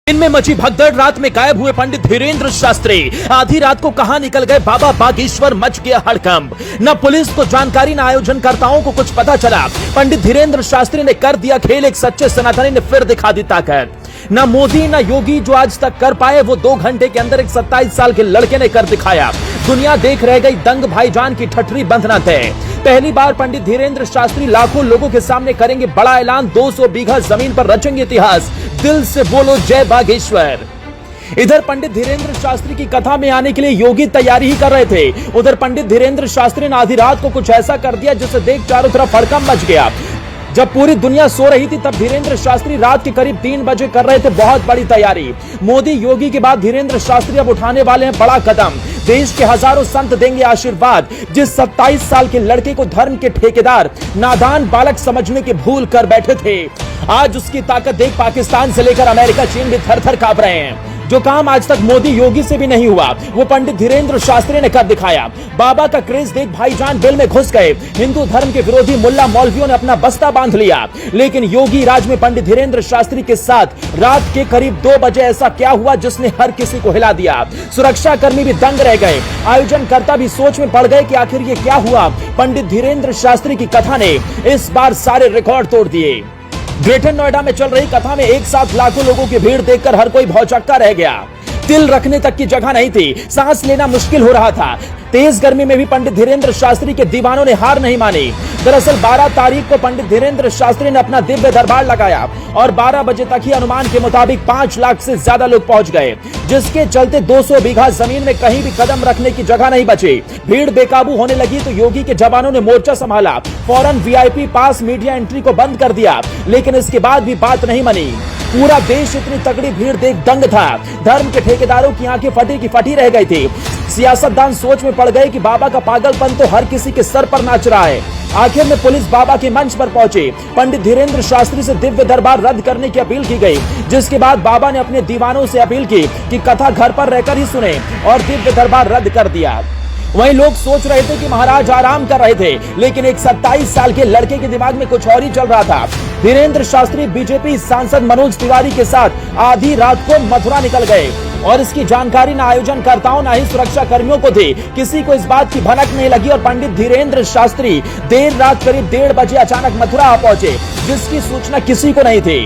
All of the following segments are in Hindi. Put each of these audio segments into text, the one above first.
इनमें मची भगदड़, रात में गायब हुए पंडित धीरेन्द्र शास्त्री। आधी रात को कहां निकल गए बाबा बागेश्वर, मच गया हड़कंप। न पुलिस को जानकारी, न आयोजनकर्ताओं को कुछ पता चला। पंडित धीरेन्द्र शास्त्री ने कर दिया खेल, एक सच्चे सनातनी ने फिर दिखा दी ताकत। न मोदी न योगी जो आज तक कर पाए, वो 2 घंटे के अंदर एक 27 साल के लड़के ने कर दिखाया। दुनिया देख रह गई, दंग भाईजान की ठठरी बंधना तय। पहली बार पंडित धीरेन्द्र शास्त्री लाखों लोगों के सामने करेंगे बड़ा ऐलान, 200 बीघा जमीन पर रचेंगे इतिहास। दिल से बोलो जय बागेश्वर। इधर पंडित धीरेन्द्र शास्त्री की कथा में आने के लिए योगी तैयारी ही कर रहे थे। उधर पंडित धीरेन्द्र शास्त्री ने आधी रात को कुछ ऐसा कर दिया जिसे देख चारों तरफ हड़कंप मच गया। जब पूरी दुनिया सो रही थी तब धीरेन्द्र शास्त्री रात के करीब 3 बजे कर रहे थे बहुत बड़ी तैयारी। मोदी योगी के बाद धीरेन्द्र शास्त्री अब उठाने वाले हैं बड़ा कदम। देश के हजारों संत देंगे आशीर्वाद। जिस 27 साल के लड़के को धर्म के ठेकेदार नादान बालक समझने की भूल कर बैठे थे, आज उसकी ताकत देख पाकिस्तान से लेकर अमेरिका, चीन भी थर थर कांप रहे हैं। जो काम आज तक मोदी योगी से भी नहीं हुआ, वो पंडित धीरेन्द्र शास्त्री ने कर दिखाया। बाबा का क्रेज देख भाईजान बिल में घुस गए। हिंदू धर्म के विरोधी मुल्ला मौलवियों ने अपना बस्ता बांध लिया। लेकिन योगी राज में पंडित धीरेन्द्र शास्त्री के साथ रात के करीब 2 बजे ऐसा क्या हुआ जिसने हर किसी को हिला दिया। सुरक्षा कर्मी भी दंग रह गए, आयोजनकर्ता भी सोच में पड़ गए कि आखिर ये क्या हुआ। पंडित धीरेन्द्र शास्त्री की कथा ने इस बार सारे रिकॉर्ड तोड़ दिए। ग्रेटर नोएडा में चल रही कथा में एक साथ लाखों लोगों की भीड़ देखकर हर कोई भौचक्का रह गया। तिल रखने तक की जगह नहीं थी, सांस लेना मुश्किल हो रहा था। तेज गर्मी में भी पंडित धीरेन्द्र शास्त्री के दीवानों ने हार नहीं मानी। दरअसल 12 तारीख को पंडित धीरेन्द्र शास्त्री ने अपना दिव्य दरबार लगाया और 12 बजे तक ही अनुमान के मुताबिक 5 लाख से ज्यादा लोग पहुंच गए, जिसके चलते 200 बीघा जमीन में कहीं भी कदम रखने की जगह नहीं बची। भीड़ बेकाबू होने लगी तो योगी के जवानों ने मोर्चा संभाला। फौरन वीआईपी पास, मीडिया एंट्री को बंद कर दिया, लेकिन इसके बाद भी बात नहीं बनी। पूरा देश इतनी तगड़ी भीड़ देख दंग था। धर्म के ठेकेदारों की आंखें फटी की फटी रह गई थी। सियासतदान सोच में पड़ गए कि बाबा का पागलपन तो हर किसी के सर पर नाच रहा है। आखिर में पुलिस बाबा के मंच पर पहुंची। पंडित धीरेन्द्र शास्त्री से दिव्य दरबार रद्द करने की अपील की गई, जिसके बाद बाबा ने अपने दीवानों से अपील की कि कथा घर पर रहकर ही सुने और दिव्य दरबार रद्द कर दिया। वहीं लोग सोच रहे थे कि महाराज आराम कर रहे थे, लेकिन एक 27 साल के लड़के के दिमाग में कुछ और ही चल रहा था। धीरेन्द्र शास्त्री बीजेपी सांसद मनोज तिवारी के साथ आधी रात को मथुरा निकल गए और इसकी जानकारी न आयोजनकर्ताओं न ही सुरक्षा कर्मियों को थी। किसी को इस बात की भनक नहीं लगी और पंडित धीरेन्द्र शास्त्री देर रात करीब 1:30 बजे अचानक मथुरा पहुंचे, जिसकी सूचना किसी को नहीं थी।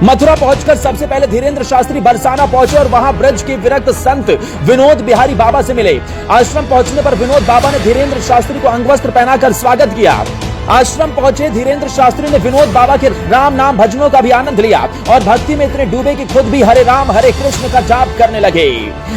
मथुरा पहुंचकर सबसे पहले धीरेन्द्र शास्त्री बरसाना पहुंचे और वहां ब्रज के विरक्त संत विनोद बिहारी बाबा से मिले। आश्रम पहुंचने पर विनोद बाबा ने धीरेन्द्र शास्त्री को अंगवस्त्र पहनाकर स्वागत किया। आश्रम पहुंचे धीरेन्द्र शास्त्री ने विनोद बाबा के राम नाम भजनों का भी आनंद लिया और भक्ति में इतने डूबे कि खुद भी हरे राम हरे कृष्ण का जाप करने लगे।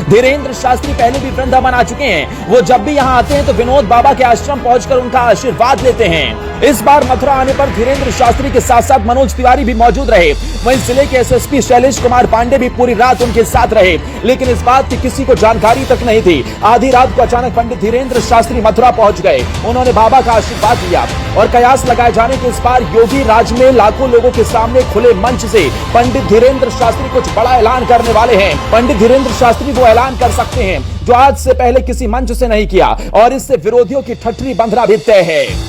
धीरेन्द्र शास्त्री पहले भी वृंदावन आ चुके हैं। वो जब भी यहाँ आते हैं तो विनोद बाबा के आश्रम पहुंचकर उनका आशीर्वाद लेते हैं। इस बार मथुरा आने पर धीरेन्द्र शास्त्री के साथ साथ मनोज तिवारी भी मौजूद रहे। वहीं जिले के एसएसपी शैलेश कुमार पांडे भी पूरी रात उनके साथ रहे, लेकिन इस बात की किसी को जानकारी तक नहीं थी। आधी रात को अचानक पंडित धीरेन्द्र शास्त्री मथुरा पहुंच गए। उन्होंने बाबा का आशीर्वाद लिया और कयास लगाए जाने के इस बार योगी राज में लाखों लोगों के सामने खुले मंच से पंडित धीरेन्द्र शास्त्री कुछ बड़ा ऐलान करने वाले हैं। पंडित धीरेन्द्र शास्त्री वो ऐलान कर सकते हैं जो आज से पहले किसी मंच से नहीं किया और इससे विरोधियों की ठठरी बंधना भी तय है।